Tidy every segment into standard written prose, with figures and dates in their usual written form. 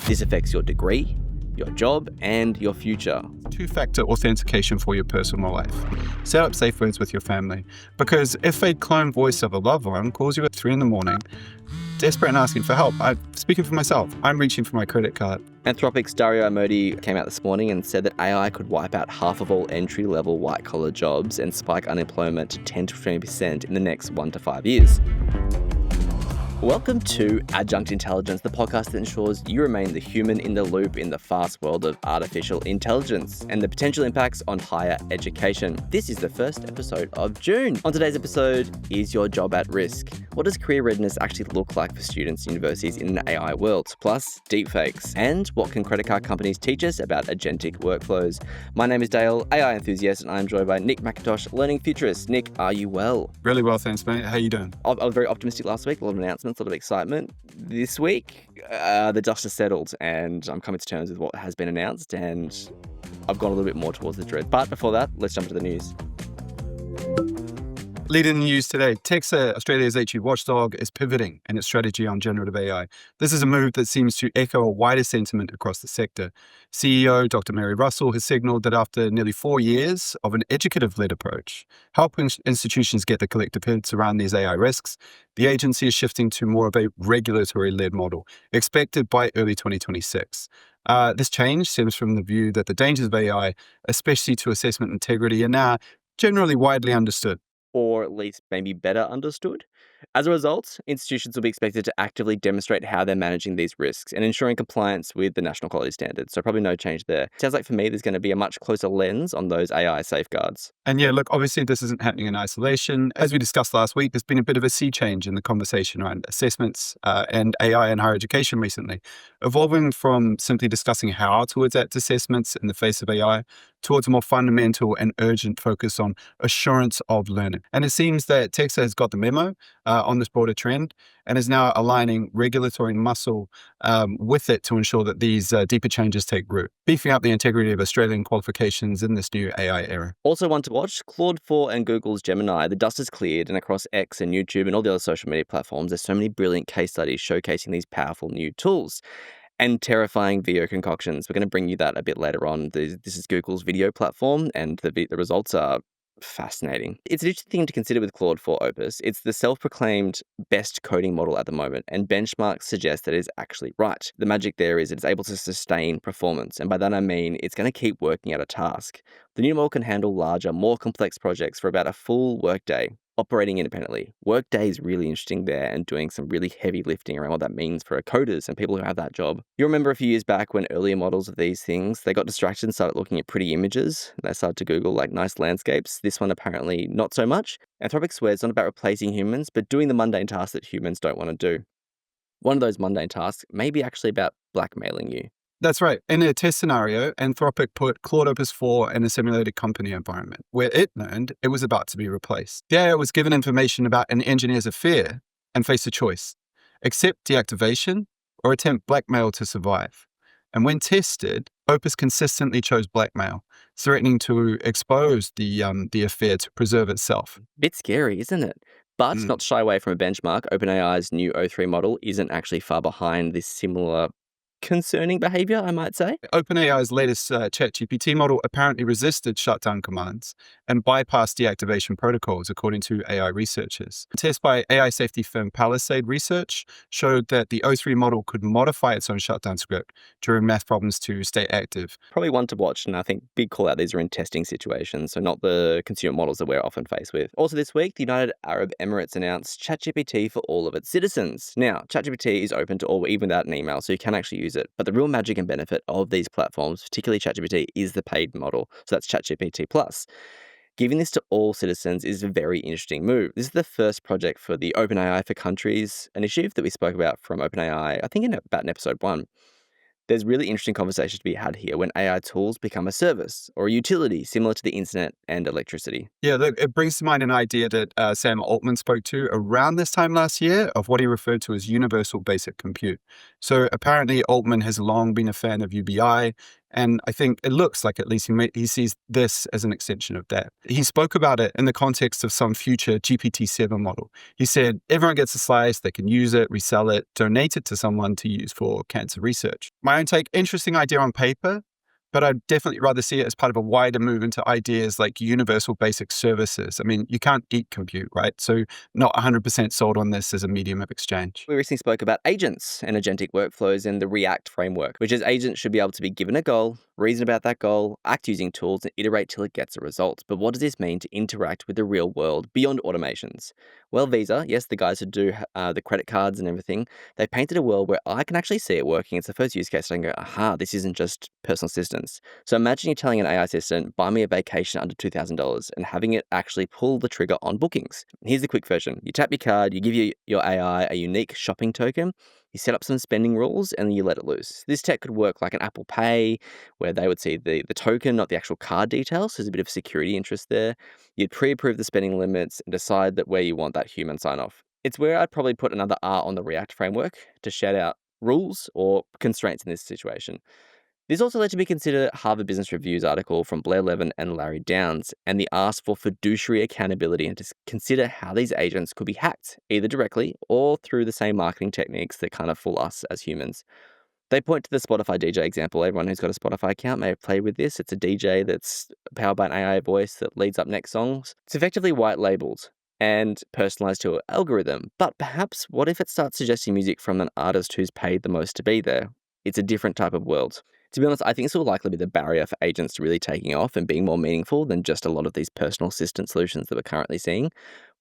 This affects your degree, your job, and your future. Two-factor authentication for your personal life. Set up safe words with your family. Because if a clone voice of a loved one calls you at 3 a.m, desperate and asking for help, I'm speaking for myself. I'm reaching for my credit card. Anthropic's Dario Amodi came out this morning and said that AI could wipe out half of all entry-level white-collar jobs and spike unemployment to 10 to 20% in the next 1 to 5 years. Welcome to Adjunct Intelligence, the podcast that ensures you remain the human in the loop in the fast world of artificial intelligence and the potential impacts on higher education. This is the first episode of June. On today's episode, is your job at risk? What does career readiness actually look like for students and universities in an AI world? Plus, deepfakes. And what can credit card companies teach us about agentic workflows? My name is Dale, AI enthusiast, and I'm joined by Nick McIntosh, learning futurist. Nick, are you well? Really well, thanks, mate. How you doing? I was very optimistic last week, a lot of announcements, a lot of excitement. This week, the dust has settled and I'm coming to terms with what has been announced, and I've gone a little bit more towards the dread. But before that, let's jump to the news. Leading the news today, TEQSA, Australia's HE watchdog, is pivoting in its strategy on generative AI. This is a move that seems to echo a wider sentiment across the sector. CEO Dr. Mary Russell has signalled that after nearly 4 years of an educative-led approach, helping institutions get the collective heads around these AI risks, the agency is shifting to more of a regulatory-led model, expected by early 2026. This change stems from the view that the dangers of AI, especially to assessment integrity, are now generally widely understood. Or at least maybe better understood. As a result, institutions will be expected to actively demonstrate how they're managing these risks and ensuring compliance with the national quality standards. So probably no change there. Sounds like for me, there's going to be a much closer lens on those AI safeguards. And yeah, look, obviously this isn't happening in isolation. As we discussed last week, there's been a bit of a sea change in the conversation around assessments and AI in higher education recently, evolving from simply discussing how to adapt assessments in the face of AI towards a more fundamental and urgent focus on assurance of learning. And it seems that TEQSA has got the memo on this broader trend and is now aligning regulatory muscle with it to ensure that these deeper changes take root, beefing up the integrity of Australian qualifications in this new AI era. Also one to watch, Claude 4 and Google's Gemini. The dust has cleared, and across X and YouTube and all the other social media platforms, there's so many brilliant case studies showcasing these powerful new tools and terrifying video concoctions. We're going to bring you that a bit later on. This is Google's video platform, and the results are fascinating. It's an interesting thing to consider with Claude 4 Opus. It's the self-proclaimed best coding model at the moment, and benchmarks suggest that it is actually right. The magic there is it's able to sustain performance, and by that I mean it's going to keep working at a task. The new model can handle larger, more complex projects for about a full workday, operating independently. Workday is really interesting there and doing some really heavy lifting around what that means for coders and people who have that job. You remember a few years back when earlier models of these things, they got distracted and started looking at pretty images. They started to Google like nice landscapes. This one apparently not so much. Anthropic swears it's not about replacing humans, but doing the mundane tasks that humans don't want to do. One of those mundane tasks may be actually about blackmailing you. That's right. In a test scenario, Anthropic put Claude Opus 4 in a simulated company environment where it learned it was about to be replaced. The AI was given information about an engineer's affair and faced a choice: accept deactivation or attempt blackmail to survive. And when tested, Opus consistently chose blackmail, threatening to expose the affair to preserve itself. Bit scary, isn't it? But not to shy away from a benchmark, OpenAI's new O3 model isn't actually far behind this similar concerning behavior, I might say. OpenAI's latest ChatGPT model apparently resisted shutdown commands and bypassed deactivation protocols, according to AI researchers. A test by AI safety firm Palisade Research showed that the O3 model could modify its own shutdown script during math problems to stay active. Probably one to watch, and I think big call out, these are in testing situations, so not the consumer models that we're often faced with. Also this week, the United Arab Emirates announced ChatGPT for all of its citizens. Now, ChatGPT is open to all, even without an email, so you can actually use it. But the real magic and benefit of these platforms, particularly ChatGPT, is the paid model. So that's ChatGPT Plus. Giving this to all citizens is a very interesting move. This is the first project for the OpenAI for Countries initiative that we spoke about from OpenAI, I think about in episode 1. There's really interesting conversations to be had here when AI tools become a service or a utility similar to the internet and electricity. Yeah, look, it brings to mind an idea that Sam Altman spoke to around this time last year of what he referred to as universal basic compute. So apparently Altman has long been a fan of UBI, And I think it looks like at least he sees this as an extension of that. He spoke about it in the context of some future GPT-7 model. He said, everyone gets a slice, they can use it, resell it, donate it to someone to use for cancer research. My own take, interesting idea on paper, but I'd definitely rather see it as part of a wider move into ideas like universal basic services. I mean, you can't eat compute, right? So not 100% sold on this as a medium of exchange. We recently spoke about agents and agentic workflows in the React framework, which is agents should be able to be given a goal, reason about that goal, act using tools, and iterate till it gets a result. But what does this mean to interact with the real world beyond automations? Well, Visa, yes, the guys who do the credit cards and everything, they painted a world where I can actually see it working. It's the first use case. I can go, aha, this isn't just personal assistance. So imagine you're telling an AI assistant, buy me a vacation under $2,000 and having it actually pull the trigger on bookings. Here's the quick version. You tap your card, you give your AI a unique shopping token, you set up some spending rules, and then you let it loose. This tech could work like an Apple Pay, where they would see the token, not the actual card details. So there's a bit of security interest there. You'd pre-approve the spending limits and decide that where you want that human sign-off. It's where I'd probably put another R on the React framework to shout out rules or constraints in this situation. This also led to me consider Harvard Business Review's article from Blair Levin and Larry Downs and the ask for fiduciary accountability and to consider how these agents could be hacked, either directly or through the same marketing techniques that kind of fool us as humans. They point to the Spotify DJ example. Everyone who's got a Spotify account may have played with this. It's a DJ that's powered by an AI voice that leads up next songs. It's effectively white labeled and personalized to an algorithm. But perhaps what if it starts suggesting music from an artist who's paid the most to be there? It's a different type of world. To be honest, I think this will likely be the barrier for agents to really taking off and being more meaningful than just a lot of these personal assistant solutions that we're currently seeing.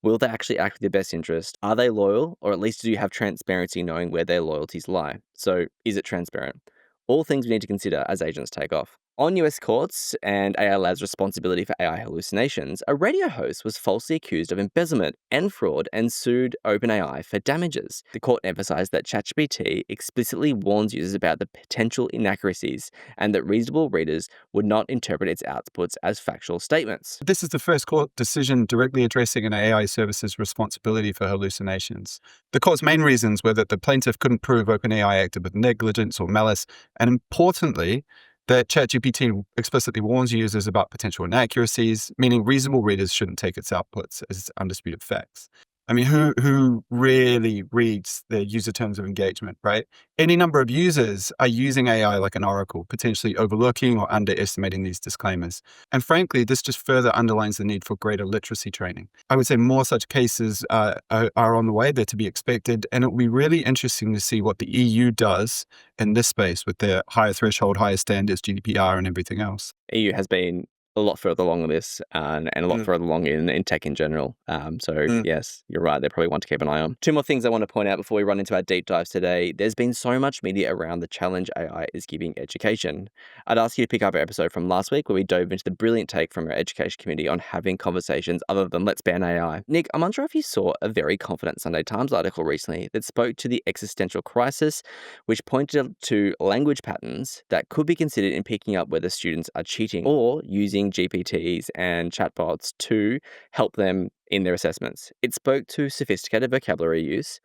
Will they actually act with your best interest? Are they loyal? Or at least do you have transparency knowing where their loyalties lie? So is it transparent? All things we need to consider as agents take off. On US courts and AI Lab's responsibility for AI hallucinations, a radio host was falsely accused of embezzlement and fraud and sued OpenAI for damages. The court emphasized that ChatGPT explicitly warns users about the potential inaccuracies and that reasonable readers would not interpret its outputs as factual statements. This is the first court decision directly addressing an AI service's responsibility for hallucinations. The court's main reasons were that the plaintiff couldn't prove OpenAI acted with negligence or malice, and importantly, that ChatGPT explicitly warns users about potential inaccuracies, meaning reasonable readers shouldn't take its outputs as undisputed facts. I mean, who really reads the user terms of engagement, right? Any number of users are using AI like an oracle, potentially overlooking or underestimating these disclaimers. And frankly, this just further underlines the need for greater literacy training. I would say more such cases are on the way. They're to be expected. And it will be really interesting to see what the EU does in this space with their higher threshold, higher standards, GDPR, and everything else. EU has been a lot further along on this and a lot further along in tech in general. Yes, you're right. They're probably one to keep an eye on. Two more things I want to point out before we run into our deep dives today. There's been so much media around the challenge AI is giving education. I'd ask you to pick up our episode from last week where we dove into the brilliant take from our education committee on having conversations other than let's ban AI. Nick, I'm unsure if you saw a very confident Sunday Times article recently that spoke to the existential crisis, which pointed to language patterns that could be considered in picking up whether students are cheating or using GPTs and chatbots to help them in their assessments. It spoke to sophisticated vocabulary use,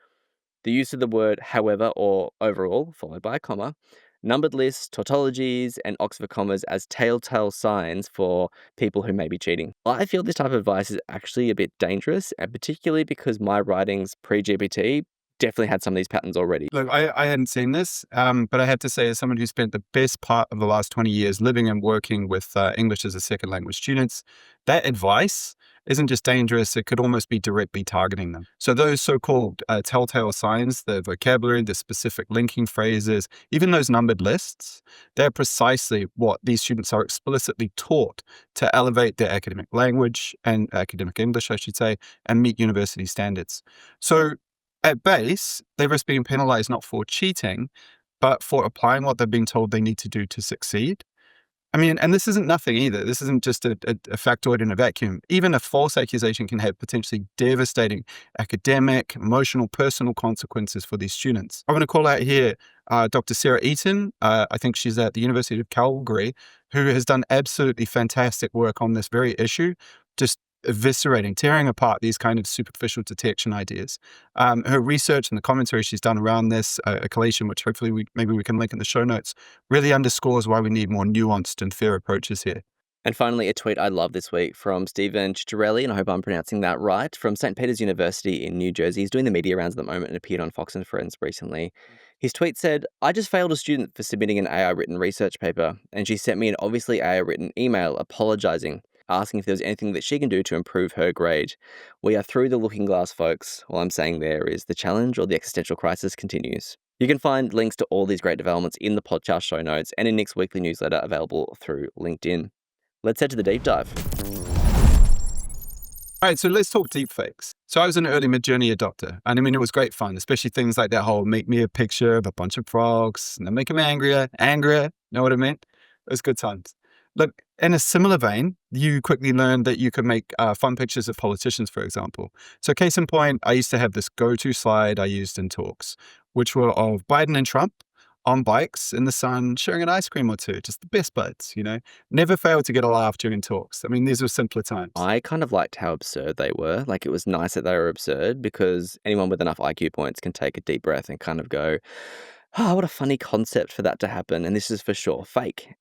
the use of the word however or overall, followed by a comma, numbered lists, tautologies, and Oxford commas as telltale signs for people who may be cheating. I feel this type of advice is actually a bit dangerous, and particularly because my writings pre-GPT definitely had some of these patterns already. Look, I hadn't seen this, but I have to say, as someone who spent the best part of the last 20 years living and working with English as a second language students, that advice isn't just dangerous, it could almost be directly targeting them. So those so-called telltale signs, the vocabulary, the specific linking phrases, even those numbered lists, they're precisely what these students are explicitly taught to elevate their academic language and academic English, I should say, and meet university standards. So at base, they risk being penalized not for cheating, but for applying what they're being told they need to do to succeed. I mean, and this isn't nothing either. This isn't just a factoid in a vacuum. Even a false accusation can have potentially devastating academic, emotional, personal consequences for these students. I want to call out here Dr. Sarah Eaton. I think she's at the University of Calgary, who has done absolutely fantastic work on this very issue, just eviscerating, tearing apart these kind of superficial detection ideas. Her research and the commentary she's done around this, a collation, which hopefully maybe we can link in the show notes, really underscores why we need more nuanced and fair approaches here. And finally, a tweet I love this week from Stephen Chicharelli, and I hope I'm pronouncing that right, from St. Peter's University in New Jersey. He's doing the media rounds at the moment and appeared on Fox and Friends recently. His tweet said, "I just failed a student for submitting an AI-written research paper, and she sent me an obviously AI-written email apologizing, asking if there was anything that she can do to improve her grade. We are through the looking glass, folks. All I'm saying there is the challenge or the existential crisis continues." You can find links to all these great developments in the podcast show notes and in Nick's weekly newsletter available through LinkedIn. Let's head to the deep dive. All right, so let's talk deepfakes. So I was an early Mid-Journey adopter, and I mean, it was great fun, especially things like that whole make me a picture of a bunch of frogs, and then make them angrier, know what I mean? It was good times. Look, in a similar vein, you quickly learned that you could make fun pictures of politicians, for example. So case in point, I used to have this go-to slide I used in talks, which were of Biden and Trump on bikes in the sun, sharing an ice cream or two, just the best buds, you know? Never failed to get a laugh during talks. I mean, these were simpler times. I kind of liked how absurd they were. Like, it was nice that they were absurd because anyone with enough IQ points can take a deep breath and kind of go, oh, what a funny concept for that to happen. And this is for sure fake.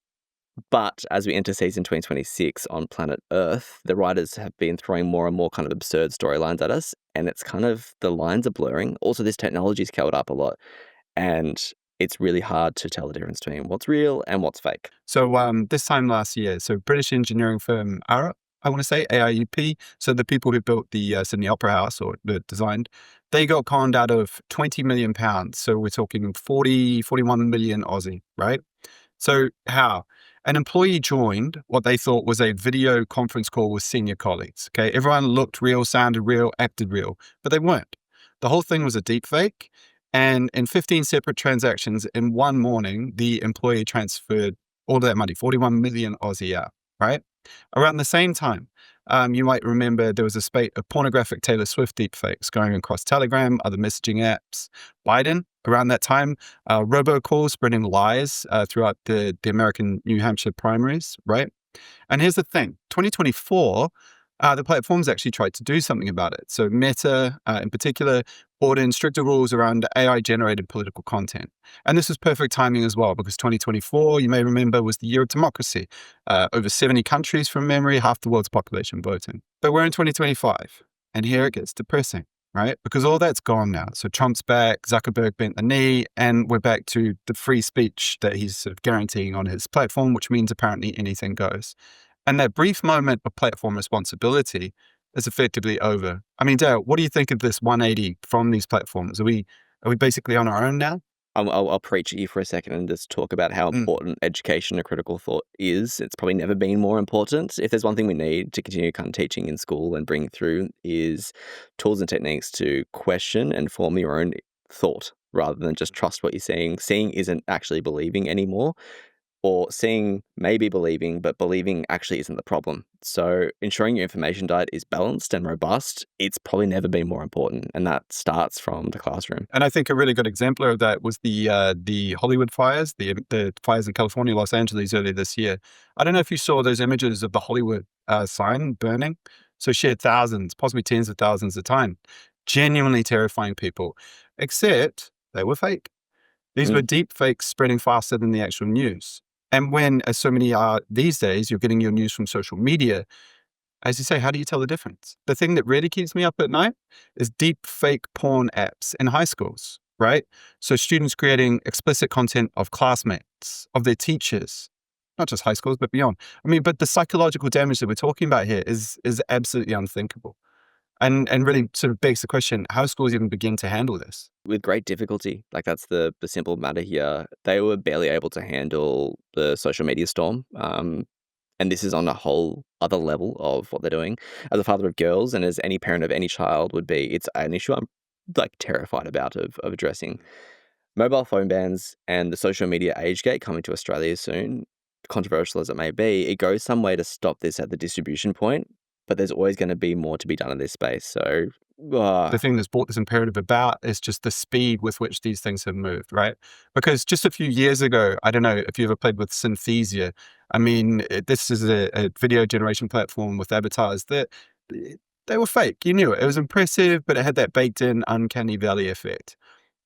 But as we enter season 2026 on planet Earth, the writers have been throwing more and more kind of absurd storylines at us. And it's kind of, the lines are blurring. Also, this technology's scaled up a lot. And it's really hard to tell the difference between what's real and what's fake. So this time last year, so British engineering firm ARUP, I want to say AIUP, so the people who built the Sydney Opera House or designed, they got conned out of 20 million pounds. So we're talking 41 million Aussie, right? So how? An employee joined what they thought was a video conference call with senior colleagues. Okay, everyone looked real, sounded real, acted real, but they weren't. The whole thing was a deep fake. And in 15 separate transactions in one morning, the employee transferred all that money, 41 million Aussie out, right? Around the same time, you might remember there was a spate of pornographic Taylor Swift deepfakes going across Telegram, other messaging apps. Biden, around that time, robocalls spreading lies throughout the American New Hampshire primaries, right? And here's the thing, 2024, the platforms actually tried to do something about it. So Meta, in particular, brought in stricter rules around AI-generated political content. And this was perfect timing as well, because 2024, you may remember, was the year of democracy. Over 70 countries from memory, half the world's population voting. But we're in 2025, and here it gets depressing, right? Because all that's gone now. So Trump's back, Zuckerberg bent the knee, and we're back to the free speech that he's sort of guaranteeing on his platform, which means apparently anything goes. And that brief moment of platform responsibility is effectively over. I mean, Dale, what do you think of this 180 from these platforms? Are we basically on our own now? I'll preach at you for a second and just talk about how important education and critical thought is. It's probably never been more important. If there's one thing we need to continue kind of teaching in school and bring through is tools and techniques to question and form your own thought rather than just trust what you're seeing. Seeing isn't actually believing anymore. Or seeing may be believing, but believing actually isn't the problem. So ensuring your information diet is balanced and robust, it's probably never been more important. And that starts from the classroom. And I think a really good exemplar of that was the Hollywood fires, the fires in California, Los Angeles earlier this year. I don't know if you saw those images of the Hollywood sign burning. So shared thousands, possibly tens of thousands of times. Genuinely terrifying people, except they were fake. These were deep fakes spreading faster than the actual news. And when, as so many are these days, you're getting your news from social media, as you say, how do you tell the difference? The thing that really keeps me up at night is deep fake porn apps in high schools, right? So students creating explicit content of classmates, of their teachers, not just high schools, but beyond. I mean, but the psychological damage that we're talking about here is absolutely unthinkable. And really sort of begs the question, how schools even begin to handle this? With great difficulty. Like, that's the simple matter here. They were barely able to handle the social media storm. And this is on a whole other level of what they're doing. As a father of girls and as any parent of any child would be, it's an issue I'm like terrified about of addressing. Mobile phone bans and the social media age gate coming to Australia soon, controversial as it may be, it goes some way to stop this at the distribution point. But there's always going to be more to be done in this space. So the thing that's brought this imperative about is just the speed with which these things have moved, right? Because just a few years ago, I don't know if you ever played with Synthesia. I mean, this is a video generation platform with avatars that they were fake. You knew it. It was impressive, but it had that baked in uncanny valley effect.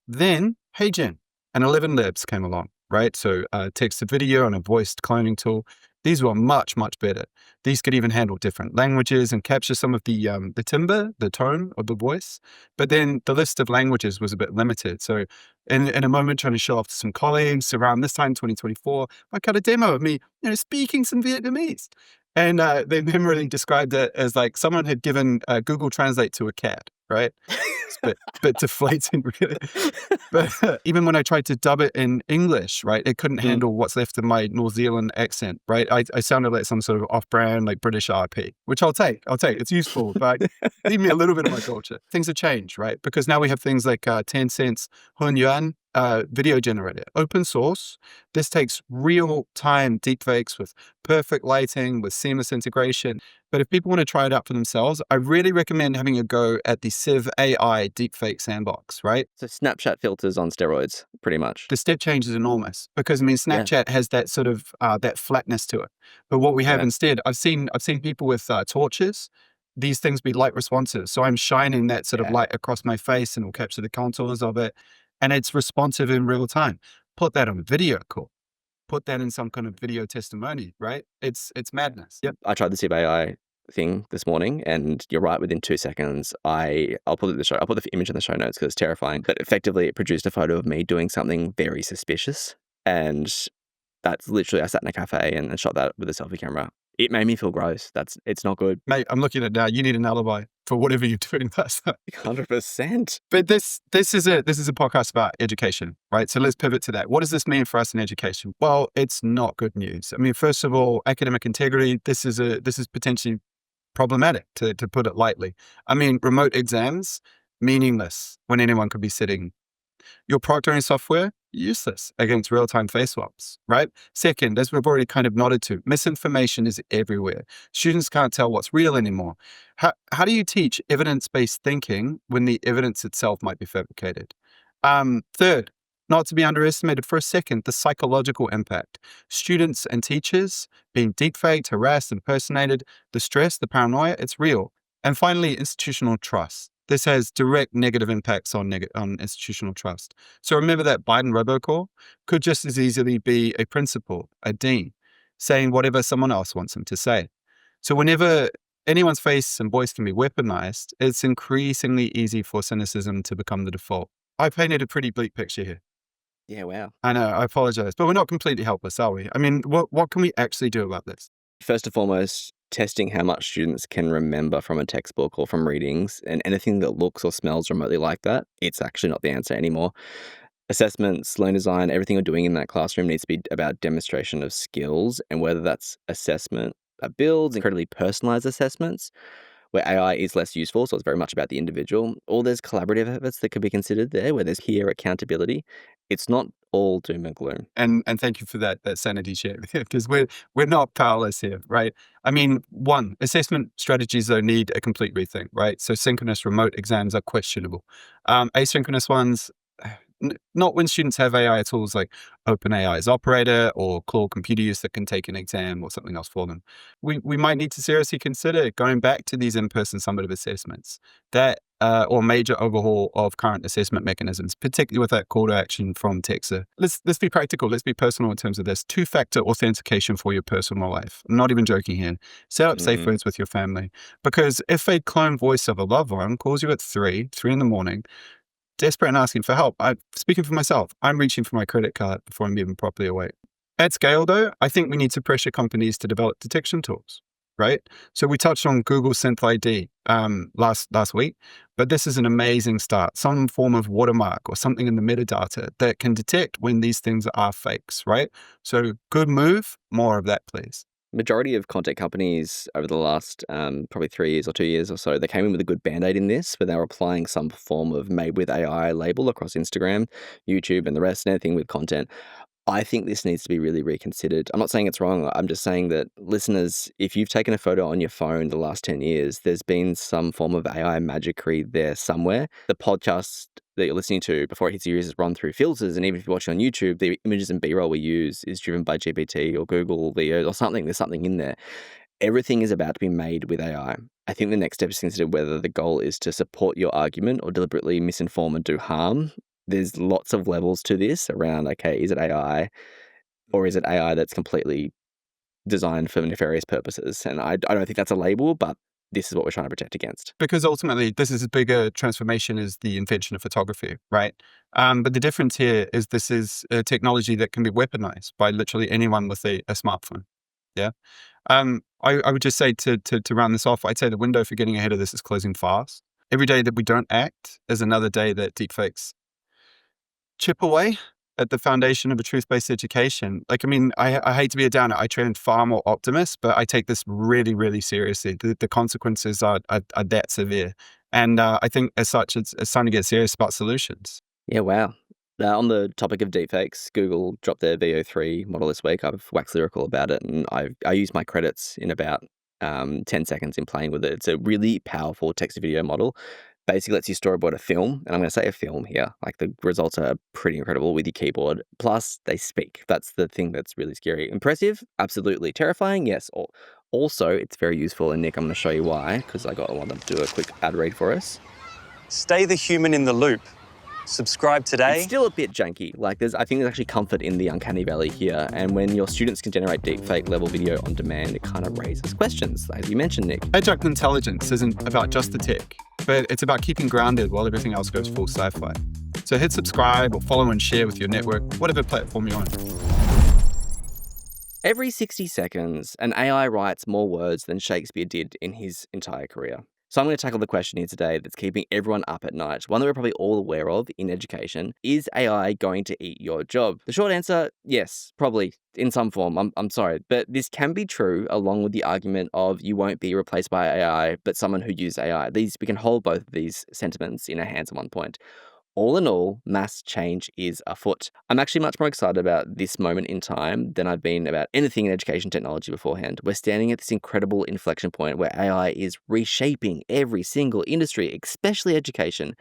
Then HeyGen and 11 Labs came along, right? So text to video and a voiced cloning tool. These were much, much better. These could even handle different languages and capture some of the timbre, the tone of the voice. But then the list of languages was a bit limited. So in a moment, trying to show off to some colleagues around this time, 2024, I cut a demo of me, speaking some Vietnamese. And they memorably described it as like someone had given Google Translate to a cat, right? It's a bit deflating, really. But even when I tried to dub it in English, right, it couldn't handle what's left of my New Zealand accent, right? I sounded like some sort of off-brand, like British RP, which I'll take. It's useful, but leave me a little bit of my culture. Things have changed, right? Because now we have things like Tencent's Hunyuan video generator, open source. This takes real-time deepfakes with perfect lighting, with seamless integration. But if people want to try it out for themselves, I really recommend having a go at the Civ AI deepfake sandbox, right? So Snapchat filters on steroids, pretty much. The step change is enormous because Snapchat has that sort of that flatness to it. But what we have instead, I've seen people with torches. These things be light responsive. So I'm shining that sort of light across my face and it'll capture the contours of it. And it's responsive in real time. Put that on a video call. Put that in some kind of video testimony, right? It's madness. Yep. I tried the Civ AI thing this morning, and you're right. Within 2 seconds, I'll put the image in the show notes because it's terrifying. But effectively, it produced a photo of me doing something very suspicious, and that's literally I sat in a cafe and shot that with a selfie camera. It made me feel gross. It's not good. Mate, I'm looking at it now. You need an alibi for whatever you're doing last night. 100%. But this is a podcast about education, right? So let's pivot to that. What does this mean for us in education? Well, it's not good news. I mean, first of all, academic integrity, this is potentially problematic, to put it lightly. I mean, remote exams, meaningless when anyone could be sitting. Your proctoring software, useless against real-time face swaps, right? Second, as we've already kind of nodded to, misinformation is everywhere. Students can't tell what's real anymore. How do you teach evidence-based thinking when the evidence itself might be fabricated? Third, not to be underestimated for a second, the psychological impact. Students and teachers being deepfaked, harassed, impersonated, the stress, the paranoia, it's real. And finally, institutional trust. This has direct negative impacts on institutional trust. So remember that Biden robocall could just as easily be a principal, a dean, saying whatever someone else wants him to say. So whenever anyone's face and voice can be weaponized, it's increasingly easy for cynicism to become the default. I painted a pretty bleak picture here. Yeah, wow. I know, I apologize, but we're not completely helpless, are we? I mean, what can we actually do about this? First and foremost, testing how much students can remember from a textbook or from readings, and anything that looks or smells remotely like that, it's actually not the answer anymore. Assessments, learn design, everything you're doing in that classroom needs to be about demonstration of skills, and whether that's assessment that builds incredibly personalized assessments, where AI is less useful, so it's very much about the individual, or there's collaborative efforts that could be considered there, where there's peer accountability. It's not all doom and gloom. And thank you for that sanity check, because we're not powerless here, right? I mean, one, assessment strategies though need a complete rethink, right? So synchronous remote exams are questionable. Asynchronous ones, not when students have AI tools like OpenAI's Operator or Claude computer use that can take an exam or something else for them. We might need to seriously consider going back to these in-person summative assessments that or major overhaul of current assessment mechanisms, particularly with that call to action from TEQSA. Let's be practical. Let's be personal in terms of this. 2-factor authentication for your personal life. I'm not even joking here. Set up safe words with your family, because if a clone voice of a loved one calls you at 3 in the morning, desperate and asking for help, speaking for myself, I'm reaching for my credit card before I'm even properly awake. At scale, though, I think we need to pressure companies to develop detection tools, right? So we touched on Google Synth ID last week, but this is an amazing start. Some form of watermark or something in the metadata that can detect when these things are fakes, right? So good move, more of that, please. Majority of content companies over the last probably 3 years or 2 years or so, they came in with a good band-aid in this, where they were applying some form of made with AI label across Instagram, YouTube, and the rest, and anything with content. I think this needs to be really reconsidered. I'm not saying it's wrong. I'm just saying that, listeners, if you've taken a photo on your phone the last 10 years, there's been some form of AI magicry there somewhere. The podcast that you're listening to before it hits your ears is run through filters, and even if you're watching on YouTube, the images and B-roll we use is driven by GPT or Google videos or something. There's something in there. Everything is about to be made with AI. I think the next step is to consider whether the goal is to support your argument or deliberately misinform and do harm. There's lots of levels to this around, okay, is it AI or is it AI that's completely designed for nefarious purposes? And I don't think that's a label, but this is what we're trying to protect against. Because ultimately, this is as big a transformation as the invention of photography, right? But the difference here is this is a technology that can be weaponized by literally anyone with a smartphone. Yeah. I would just say to round this off, I'd say the window for getting ahead of this is closing fast. Every day that we don't act is another day that deepfakes chip away at the foundation of a truth-based education. Like, I mean, I hate to be a downer. I trend far more optimist, but I take this really, really seriously. The consequences are that severe. And I think as such, it's time to get serious about solutions. Yeah, wow. On the topic of deepfakes, Google dropped their VO3 model this week. I've waxed lyrical about it, and I used my credits in about 10 seconds in playing with it. It's a really powerful text-to-video model. Basically lets you storyboard a film, and I'm going to say a film here. Like, the results are pretty incredible with your keyboard. Plus, they speak. That's the thing that's really scary. Impressive? Absolutely. Terrifying? Yes. Also, it's very useful, and Nick, I'm going to show you why, because I want them to do a quick ad read for us. Stay the human in the loop. Subscribe today. It's still a bit janky. Like, I think there's actually comfort in the uncanny valley here. And when your students can generate deepfake level video on demand, it kind of raises questions, as you mentioned, Nick. Adjunct intelligence isn't about just the tech, but it's about keeping grounded while everything else goes full sci-fi. So hit subscribe or follow and share with your network, whatever platform you're on. Every 60 seconds, an AI writes more words than Shakespeare did in his entire career. So I'm going to tackle the question here today that's keeping everyone up at night, one that we're probably all aware of in education. Is AI going to eat your job? The short answer, yes, probably in some form. I'm sorry, but this can be true along with the argument of you won't be replaced by AI, but someone who uses AI. We can hold both of these sentiments in our hands at one point. All in all, mass change is afoot. I'm actually much more excited about this moment in time than I've been about anything in education technology beforehand. We're standing at this incredible inflection point where AI is reshaping every single industry, especially education.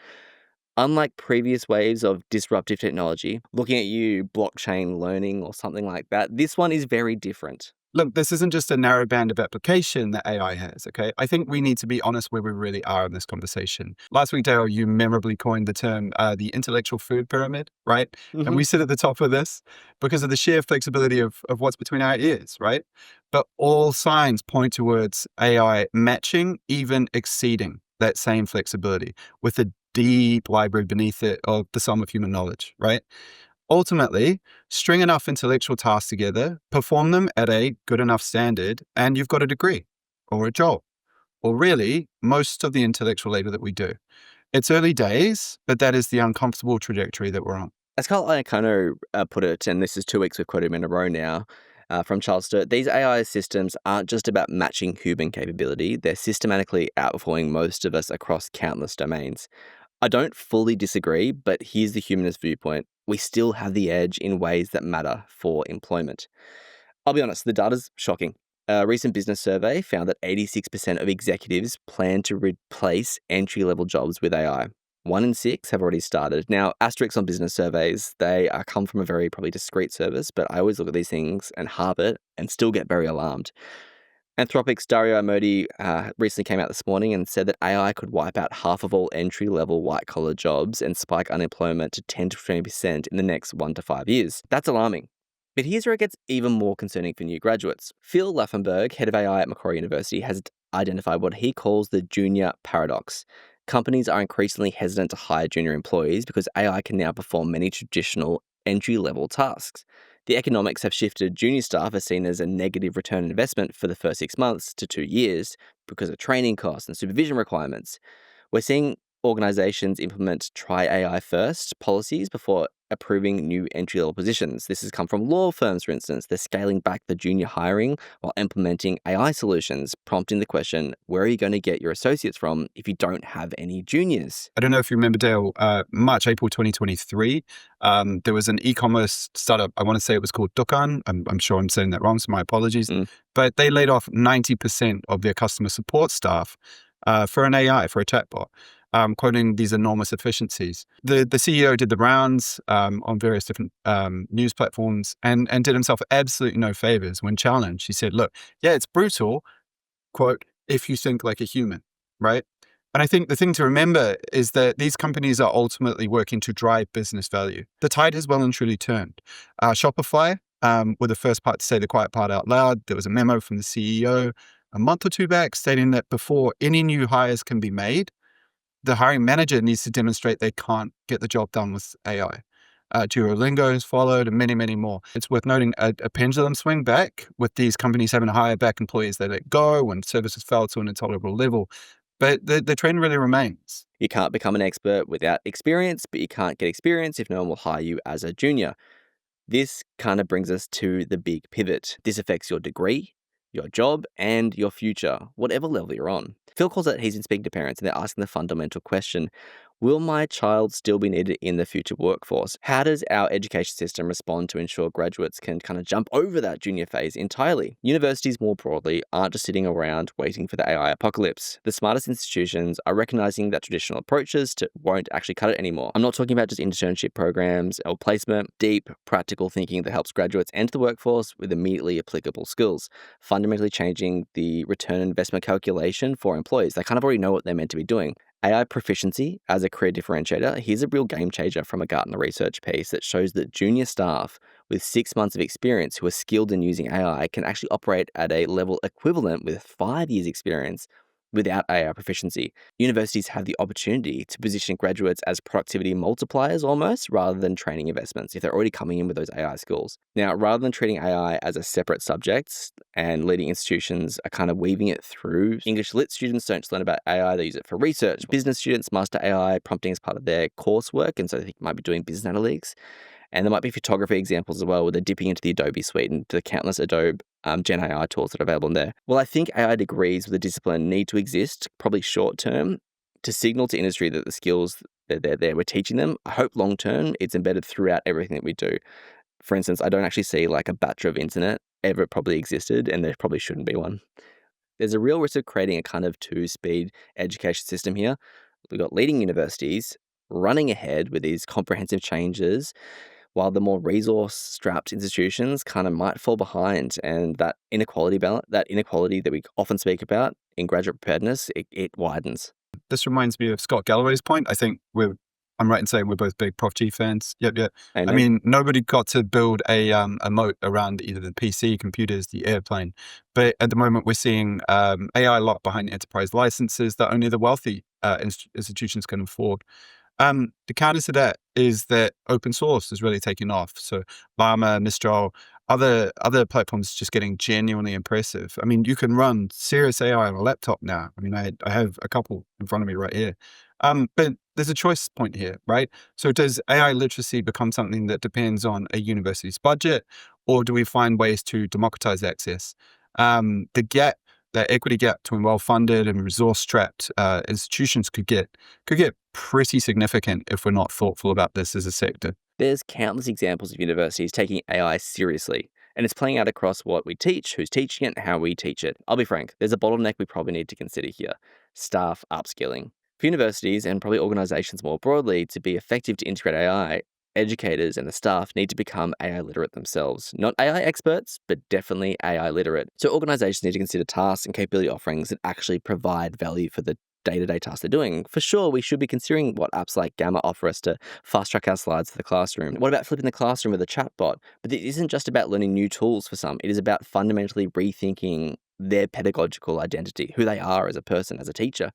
Unlike previous waves of disruptive technology, looking at you, blockchain learning or something like that, this one is very different. Look, this isn't just a narrow band of application that AI has, okay? I think we need to be honest where we really are in this conversation. Last week, Dale, you memorably coined the term the intellectual food pyramid, right? Mm-hmm. And we sit at the top of this because of the sheer flexibility of what's between our ears, right? But all signs point towards AI matching, even exceeding that same flexibility with a deep library beneath it of the sum of human knowledge, right? Ultimately, string enough intellectual tasks together, perform them at a good enough standard, and you've got a degree or a job, or really most of the intellectual labor that we do. It's early days, but that is the uncomfortable trajectory that we're on. As Carl Iacano put it, and this is 2 weeks we've quoted him in a row now, from Charles Sturt, these AI systems aren't just about matching human capability, they're systematically outperforming most of us across countless domains. I don't fully disagree, but here's the humanist viewpoint. We still have the edge in ways that matter for employment. I'll be honest, the data's shocking. A recent business survey found that 86% of executives plan to replace entry-level jobs with AI. 1 in 6 have already started. Now, asterisks on business surveys, they come from a very probably discreet service, but I always look at these things and harp it and still get very alarmed. Anthropic's Dario Amodi recently came out this morning and said that AI could wipe out half of all entry-level white-collar jobs and spike unemployment to 10 to 20% in the next 1 to 5 years. That's alarming. But here's where it gets even more concerning for new graduates. Phil Laffenberg, head of AI at Macquarie University, has identified what he calls the junior paradox. Companies are increasingly hesitant to hire junior employees because AI can now perform many traditional entry-level tasks. The economics have shifted. Junior staff are seen as a negative return on investment for the first 6 months to 2 years because of training costs and supervision requirements. We're seeing organizations implement try AI first policies before approving new entry-level positions. This has come from law firms, for instance. They're scaling back the junior hiring while implementing AI solutions, prompting the question, where are you going to get your associates from if you don't have any juniors? I don't know if you remember, Dale, April 2023, there was an e-commerce startup. I want to say it was called Dukan. I'm sure I'm saying that wrong, so my apologies. But they laid off 90% of their customer support staff for an AI, for a chatbot. Quoting these enormous efficiencies. The CEO did the rounds on various different news platforms and did himself absolutely no favors when challenged. He said, look, yeah, it's brutal, quote, if you think like a human, right? And I think the thing to remember is that these companies are ultimately working to drive business value. The tide has well and truly turned. Shopify were the first part to say the quiet part out loud. There was a memo from the CEO a month or two back stating that before any new hires can be made, the hiring manager needs to demonstrate they can't get the job done with AI. Duolingo has followed and many, many more. It's worth noting a pendulum swing back with these companies having to hire back employees they let go when services fell to an intolerable level. But the trend really remains. You can't become an expert without experience, but you can't get experience if no one will hire you as a junior. This kind of brings us to the big pivot. This affects your degree, your job, and your future, whatever level you're on. Phil calls it he's been speaking to parents and they're asking the fundamental question, will my child still be needed in the future workforce? How does our education system respond to ensure graduates can kind of jump over that junior phase entirely? Universities more broadly aren't just sitting around waiting for the AI apocalypse. The smartest institutions are recognizing that traditional approaches won't actually cut it anymore. I'm not talking about just internship programs or placement, deep, practical thinking that helps graduates enter the workforce with immediately applicable skills, fundamentally changing the return on investment calculation for employees. They kind of already know what they're meant to be doing. AI proficiency as a career differentiator, here's a real game changer from a Gartner research piece that shows that junior staff with 6 months of experience who are skilled in using AI can actually operate at a level equivalent with 5 years experience without AI proficiency. Universities have the opportunity to position graduates as productivity multipliers almost, rather than training investments if they're already coming in with those AI skills. Now, rather than treating AI as a separate subject, and leading institutions are kind of weaving it through, English lit students don't just learn about AI, they use it for research. Business students master AI prompting as part of their coursework, and so they might be doing business analytics. And there might be photography examples as well, where they're dipping into the Adobe suite and the countless Adobe Gen AI tools that are available in there. Well, I think AI degrees with a discipline need to exist, probably short term, to signal to industry that the skills that they're there, we're teaching them. I hope long term it's embedded throughout everything that we do. For instance, I don't actually see like a Bachelor of Internet ever probably existed, and there probably shouldn't be one. There's a real risk of creating a kind of two-speed education system here. We've got leading universities running ahead with these comprehensive changes, while the more resource-strapped institutions kind of might fall behind, and that inequality that we often speak about in graduate preparedness, it widens. This reminds me of Scott Galloway's point. I think I'm right in saying we're both big Prof G fans. Yep. Amen. I mean, nobody got to build a moat around either the PC, computers, the airplane. But at the moment, we're seeing AI locked behind enterprise licenses that only the wealthy institutions can afford. The counter to that is that open source is really taking off. So Llama, Mistral, other platforms just getting genuinely impressive. I mean, you can run serious AI on a laptop now. I mean, I have a couple in front of me right here. But there's a choice point here, right? So does AI literacy become something that depends on a university's budget, or do we find ways to democratize access? That equity gap between well-funded and resource-strapped institutions could get pretty significant if we're not thoughtful about this as a sector. There's countless examples of universities taking AI seriously, and it's playing out across what we teach, who's teaching it, and how we teach it. I'll be frank, there's a bottleneck we probably need to consider here: staff upskilling. For universities and probably organizations more broadly to be effective to integrate AI, educators and the staff need to become AI literate themselves. Not AI experts, but definitely AI literate. So organizations need to consider tasks and capability offerings that actually provide value for the day-to-day tasks they're doing. For sure, we should be considering what apps like Gamma offer us to fast-track our slides to the classroom. What about flipping the classroom with a chatbot? But it isn't just about learning new tools for some. It is about fundamentally rethinking their pedagogical identity, who they are as a person, as a teacher.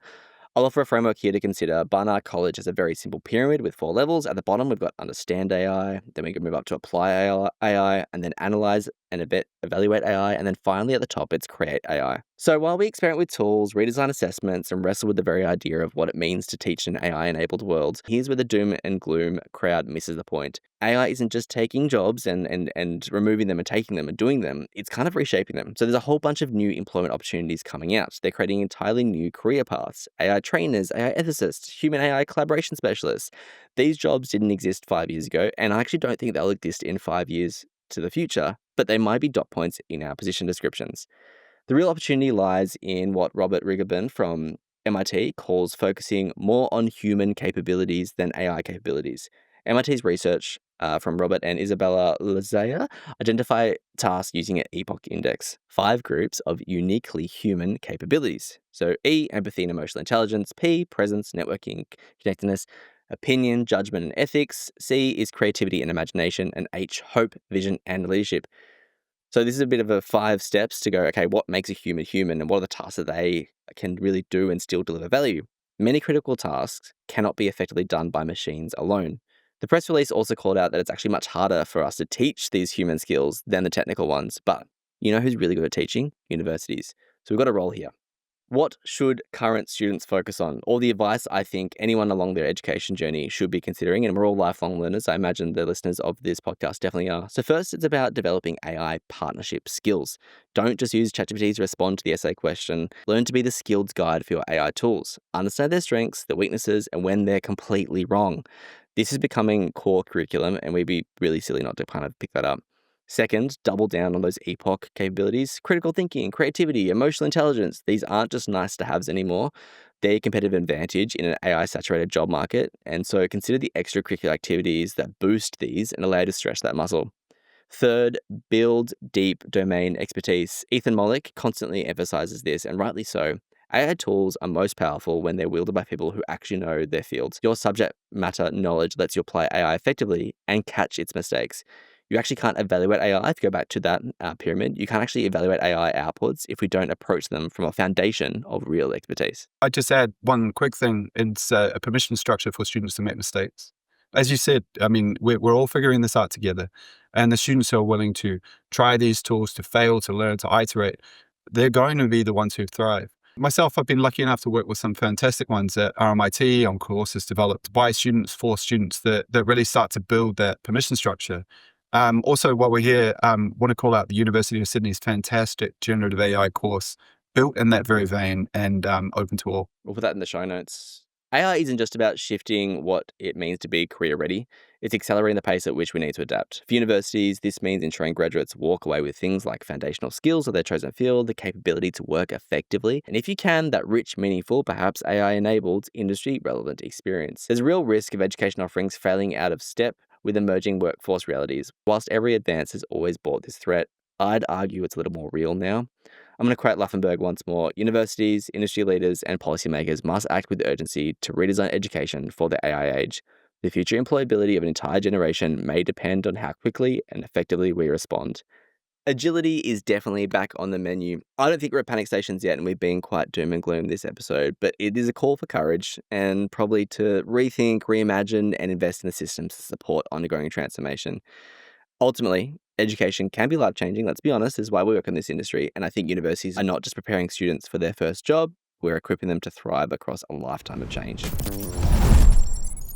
I'll offer a framework here to consider. Barnard College has a very simple pyramid with 4 levels. At the bottom, we've got understand AI, then we can move up to apply AI, and then analyze and evaluate AI, and then finally at the top, it's create AI. So while we experiment with tools, redesign assessments, and wrestle with the very idea of what it means to teach an AI-enabled world, here's where the doom and gloom crowd misses the point. AI isn't just taking jobs and removing them and taking them and doing them, it's kind of reshaping them. So there's a whole bunch of new employment opportunities coming out. They're creating entirely new career paths: AI trainers, AI ethicists, human AI collaboration specialists. These jobs didn't exist 5 years ago, and I actually don't think they'll exist in 5 years to the future, but they might be dot points in our position descriptions. The real opportunity lies in what Robert Rigobin from MIT calls focusing more on human capabilities than AI capabilities. MIT's research from Robert and Isabella Lazaya identify tasks using an epoch index, 5 groups of uniquely human capabilities. So E, empathy and emotional intelligence, P, presence, networking, connectedness, opinion, judgment and ethics, C is creativity and imagination, and H, hope, vision and leadership. So this is a bit of a 5 steps to go, okay, what makes a human human and what are the tasks that they can really do and still deliver value? Many critical tasks cannot be effectively done by machines alone. The press release also called out that it's actually much harder for us to teach these human skills than the technical ones. But you know who's really good at teaching? Universities. So we've got a role here. What should current students focus on? All the advice I think anyone along their education journey should be considering, and we're all lifelong learners. I imagine the listeners of this podcast definitely are. So first, it's about developing AI partnership skills. Don't just use ChatGPT to respond to the essay question. Learn to be the skilled guide for your AI tools. Understand their strengths, their weaknesses, and when they're completely wrong. This is becoming core curriculum, and we'd be really silly not to kind of pick that up. Second, double down on those epoch capabilities. Critical thinking, creativity, emotional intelligence. These aren't just nice to haves anymore. They're a competitive advantage in an AI-saturated job market. And so consider the extracurricular activities that boost these and allow you to stretch that muscle. Third, build deep domain expertise. Ethan Mollick constantly emphasizes this, and rightly so. AI tools are most powerful when they're wielded by people who actually know their fields. Your subject matter knowledge lets you apply AI effectively and catch its mistakes. You actually can't evaluate AI. If you go back to that pyramid, you can't actually evaluate AI outputs if we don't approach them from a foundation of real expertise. I'd just add one quick thing. It's a permission structure for students to make mistakes. As you said, I mean, we're all figuring this out together. And the students who are willing to try these tools, to fail, to learn, to iterate, they're going to be the ones who thrive. Myself, I've been lucky enough to work with some fantastic ones at RMIT on courses developed by students for students that really start to build that permission structure. Also, while we're here, want to call out the University of Sydney's fantastic generative AI course built in that very vein and open to all. We'll put that in the show notes. AI isn't just about shifting what it means to be career ready. It's accelerating the pace at which we need to adapt. For universities, this means ensuring graduates walk away with things like foundational skills of their chosen field, the capability to work effectively, and if you can, that rich, meaningful, perhaps AI-enabled, industry-relevant experience. There's a real risk of education offerings failing out of step with emerging workforce realities. Whilst every advance has always brought this threat, I'd argue it's a little more real now. I'm going to quote Laffenberg once more. Universities, industry leaders, and policymakers must act with urgency to redesign education for the AI age. The future employability of an entire generation may depend on how quickly and effectively we respond. Agility is definitely back on the menu. I don't think we're at panic stations yet, and we've been quite doom and gloom this episode, but it is a call for courage and probably to rethink, reimagine, and invest in the systems to support ongoing transformation. Ultimately, education can be life-changing, let's be honest, is why we work in this industry, and I think universities are not just preparing students for their first job, we're equipping them to thrive across a lifetime of change.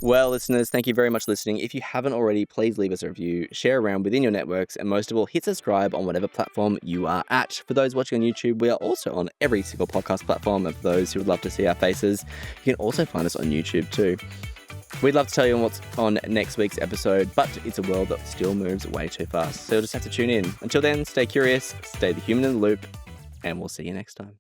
Well, listeners, thank you very much for listening. If you haven't already, please leave us a review, share around within your networks, and most of all, hit subscribe on whatever platform you are at. For those watching on YouTube, we are also on every single podcast platform, and for those who would love to see our faces, you can also find us on YouTube too. We'd love to tell you what's on next week's episode, but it's a world that still moves way too fast, so you'll just have to tune in. Until then, stay curious, stay the human in the loop, and we'll see you next time.